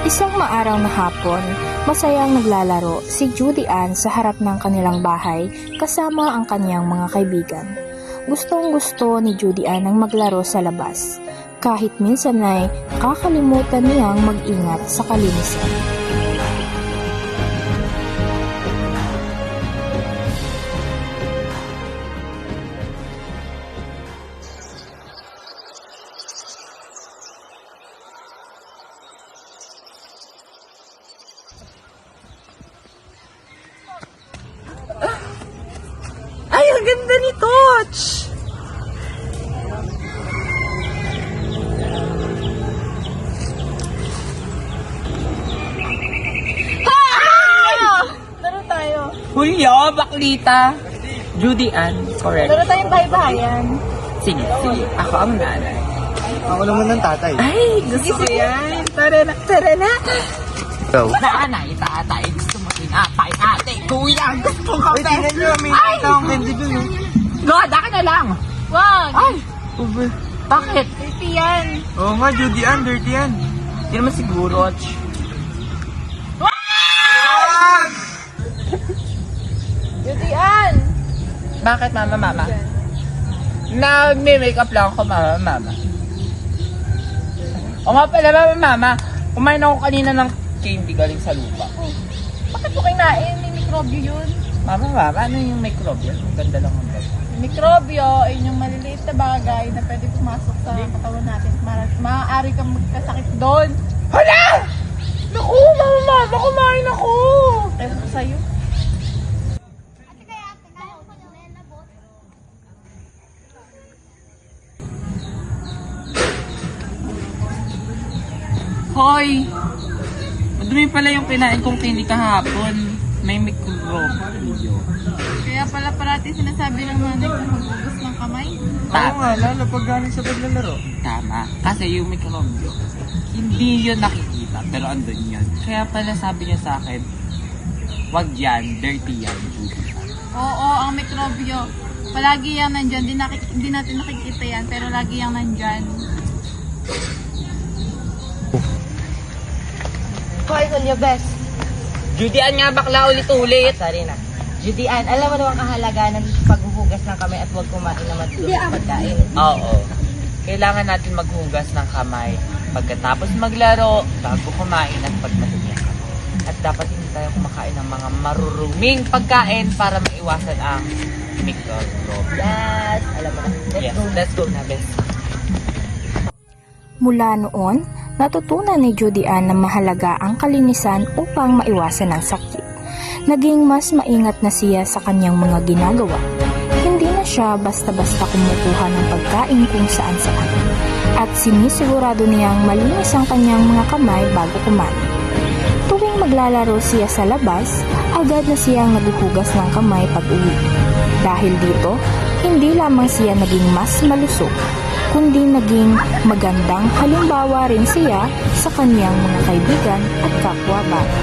Isang maaraw na hapon, masayang naglalaro si Judy Ann sa harap ng kanilang bahay kasama ang kanyang mga kaibigan. Gustong-gusto ni Judy Ann ang maglaro sa labas, kahit minsan ay nakakalimutan niyang mag-ingat sa kalinisan. Ay, ang ganda ni Toch! Laro tayo. Julio, Baklita, Judy Ann, correct. Laro tayong bahay-bahayan. Sige, sige. Ako ang nanay. Ako naman ng tatay. Ay, gusto ko yan. Tara na, tara na. Go. Nanay, tatay, gusto mo tinapay, ate, kuya, gusto ko Wait, tingnan nyo, may nakita akong candy dun. God, akin na lang. Wag! Ay, bakit? Dirty yan. Oo nga, Judy Ann, dirty yan. Hindi naman siguro. Dirty yan. Bakit, mama? Nag-makeup lang ako, mama. O nga pala, mama, kumain ako kanina ng candy galing sa lupa. Bakit mo kinain? May mikrobyo yun. Mama, ano yung microbio? Ang ganda lang ang ganda. Mikrobyo ay yung maliliit na bagay na pwede pumasok sa katawan natin. Maaari kang magkasakit doon. Hala! Naku, mama, kumain ako! Ewan ko sa'yo. Hoy! Madumi pala yung kinain kong candy kahapon. May microbio. Kaya pala parati sinasabi ng nanay kung maghugas ng kamay. Oo nga, lalo pag galing sa paglalaro. Tama. Kasi yung microbio, hindi yun nakikita, pero andun yun. Kaya pala sabi niya sa akin, wag yan, dirty yan, Judy. Oo, ang mikrobyo. Palagi yan nandyan. Hindi natin nakikita yan, pero lagi yan nandyan. Hoy, Julio Bes. Judy, nga bakla ulit-ulit. Sorry na. Judy Ann, alam mo naman ang kahalagaan ng paghuhugas ng kamay at huwag kumain ng madulong pagkain. Oo. Kailangan natin maghugas ng kamay pagkatapos maglaro, bago kumain at pag madumi ang kamay. At dapat hindi tayo kumakain ng mga maruruming pagkain para maiwasan ang microbe. Yes, alam mo na. Yes, let's go na, Bes. Mula noon, natutunan ni Judy Ann na mahalaga ang kalinisan upang maiwasan ang sakit. Naging mas maingat na siya sa kanyang mga ginagawa. Hindi na siya basta-basta kumukuha ng pagkain kung saan-saan. At sinisigurado niyang malinis ang kanyang mga kamay bago kumain. Tuwing maglalaro siya sa labas, agad na siyang naghuhugas ng kamay pag-uwi. Dahil dito, hindi lamang siya naging mas malusog, kundi naging magandang halimbawa rin siya sa kanyang mga kaibigan at kapwa-bata.